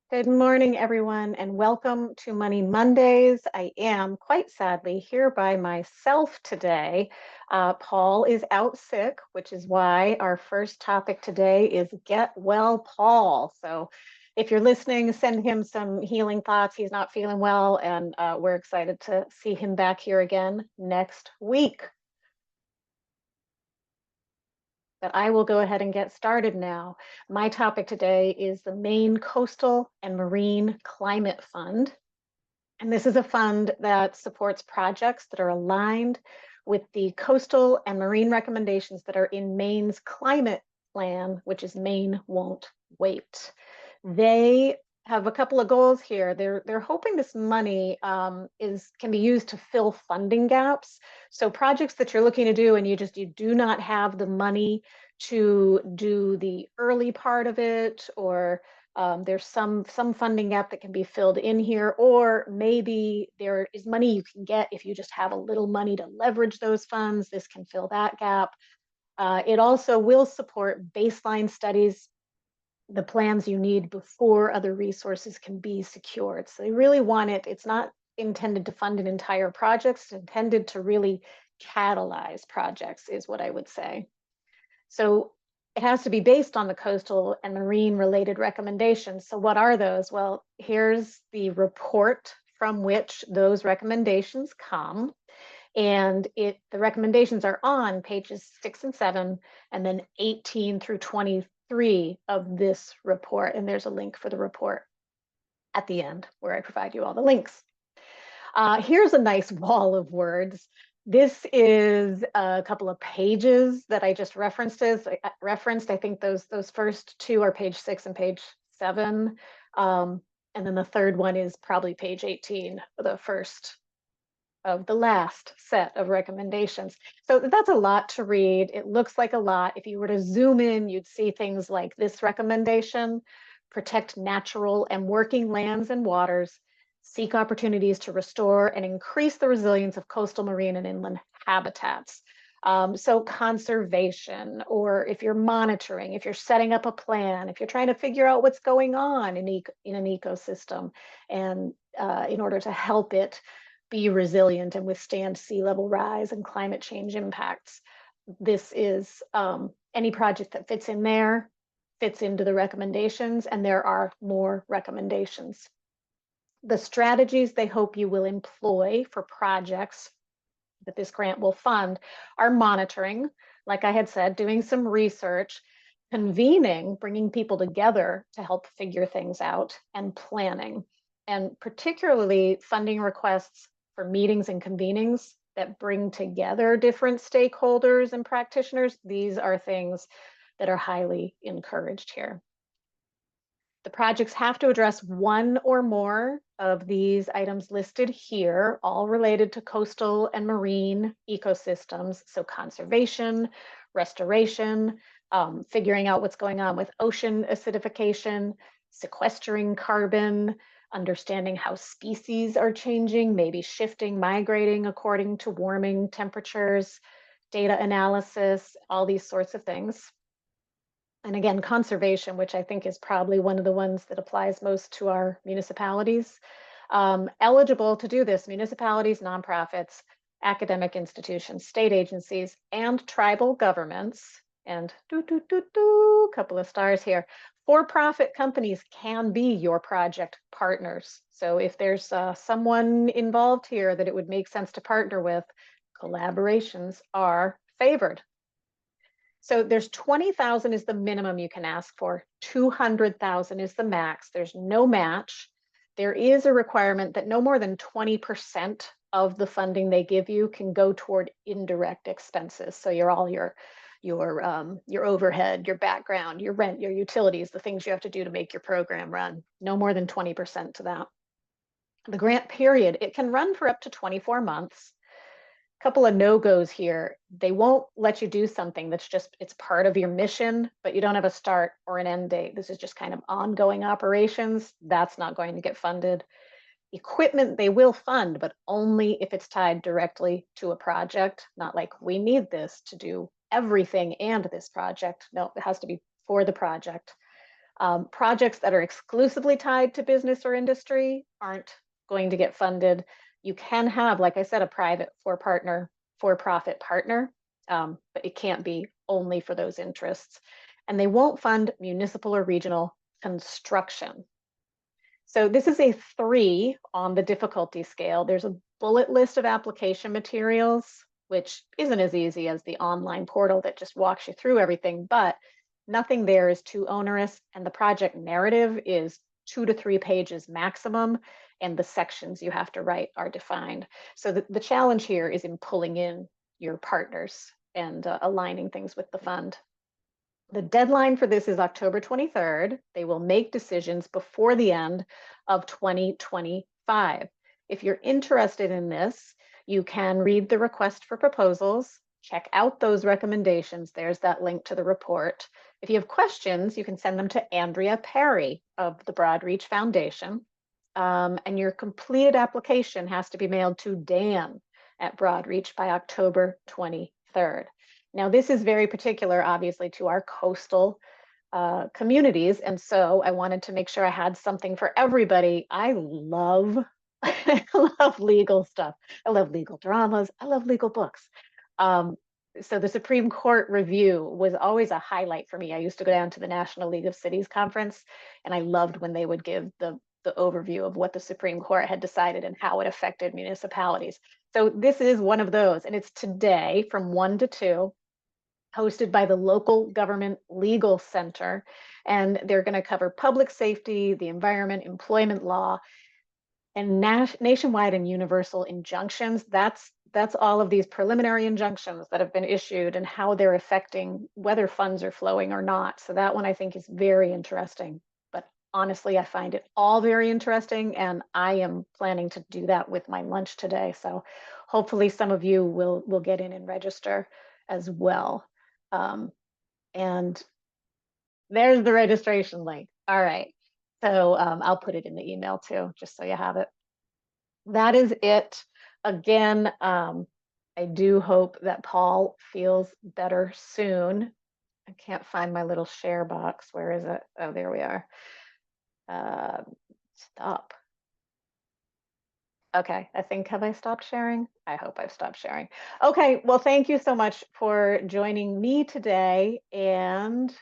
Good morning, everyone, and welcome to Money Mondays. I am quite sadly here by myself today. Paul is out sick, which is why our first topic today is Get Well, Paul. So if you're listening, send him some healing thoughts. He's not feeling well, and we're excited to see him back here again next week. But I will go ahead and get started now. My topic today is the Maine Coastal and Marine Climate Fund. And this is a fund that supports projects that are aligned with the coastal and marine recommendations that are in Maine's climate plan, which is Maine Won't Wait. They have a couple of goals here. They're hoping this money can be used to fill funding gaps. So projects that you're looking to do and you do not have the money to do the early part of it, or there's some funding gap that can be filled in here, or maybe there is money you can get if you just have a little money to leverage those funds. This can fill that gap. It also will support baseline studies, the plans you need before other resources can be secured. So they really want it. It's not intended to fund an entire project. It's intended to really catalyze projects, is what I would say. So it has to be based on the coastal and marine related recommendations. So what are those? Well, here's the report from which those recommendations come. And the recommendations are on pages 6 and 7, and then 18 through 23 of this report. And there's a link for the report at the end where I provide you all the links. Here's a nice wall of words. This is a couple of pages that I just referenced. I think those first two are page 6 and page 7. And then the third one is probably page 18, the first of the last set of recommendations. So that's a lot to read. It looks like a lot. If you were to zoom in, you'd see things like this recommendation: protect natural and working lands and waters, seek opportunities to restore and increase the resilience of coastal, marine, and inland habitats. So conservation, or if you're monitoring, if you're setting up a plan, if you're trying to figure out what's going on in an ecosystem, and in order to help it be resilient and withstand sea level rise and climate change impacts. This is any project that fits in there, fits into the recommendations, and there are more recommendations. The strategies they hope you will employ for projects that this grant will fund are monitoring, like I had said, doing some research, convening, bringing people together to help figure things out, and planning. And particularly funding requests for meetings and convenings that bring together different stakeholders and practitioners. These are things that are highly encouraged here. The projects have to address one or more of these items listed here, all related to coastal and marine ecosystems. So conservation, restoration, figuring out what's going on with ocean acidification, sequestering carbon, understanding how species are changing, maybe shifting, migrating according to warming temperatures, data analysis, all these sorts of things. And again, conservation, which I think is probably one of the ones that applies most to our municipalities. Eligible to do this: municipalities, nonprofits, academic institutions, state agencies, and tribal governments. And couple of stars here. For-profit companies can be your project partners. So if there's someone involved here that it would make sense to partner with, collaborations are favored. So there's 20,000 is the minimum you can ask for. 200,000 is the max. There's no match. There is a requirement that no more than 20% of the funding they give you can go toward indirect expenses. So your overhead, your background, your rent, your utilities, the things you have to do to make your program run. No more than 20% to that. The grant period, it can run for up to 24 months. Couple of no-goes here. They won't let you do something that's just, it's part of your mission, but you don't have a start or an end date. This is just kind of ongoing operations. That's not going to get funded. Equipment they will fund, but only if it's tied directly to a project. Not like, we need this to do everything and this project. No, it has to be for the project. Projects that are exclusively tied to business or industry aren't going to get funded. You can have, like I said, a private for-profit partner, but it can't be only for those interests. And they won't fund municipal or regional construction. So this is a 3 on the difficulty scale. There's a bullet list of application materials, which isn't as easy as the online portal that just walks you through everything, but nothing there is too onerous. And the project narrative is 2 to 3 pages maximum, and the sections you have to write are defined. So the challenge here is in pulling in your partners and aligning things with the fund. The deadline for this is October 23rd. They will make decisions before the end of 2025. If you're interested in this, you can read the request for proposals, check out those recommendations. There's that link to the report. If you have questions, you can send them to Andrea Perry of the Broadreach Foundation. And your completed application has to be mailed to Dan at Broadreach by October 23rd. Now, this is very particular, obviously, to our coastal communities. And so I wanted to make sure I had something for everybody. I love, I love legal stuff. I love legal dramas. I love legal books. So the Supreme Court review was always a highlight for me. I used to go down to the National League of Cities conference, and I loved when they would give the overview of what the Supreme Court had decided and how it affected municipalities. So this is one of those, and it's today from 1 to 2, hosted by the Local Government Legal Center. And they're going to cover public safety, the environment, employment law, and nationwide and universal injunctions. That's all of these preliminary injunctions that have been issued and how they're affecting whether funds are flowing or not. So that one I think is very interesting. But honestly, I find it all very interesting, and I am planning to do that with my lunch today. So hopefully some of you will get in and register as well. And there's the registration link. All right. So I'll put it in the email too, just so you have it. That is it. Again, I do hope that Paul feels better soon. I can't find my little share box. Where is it? Oh, there we are. Stop. Okay, I think, have I stopped sharing? I hope I've stopped sharing. Okay, well, thank you so much for joining me today. And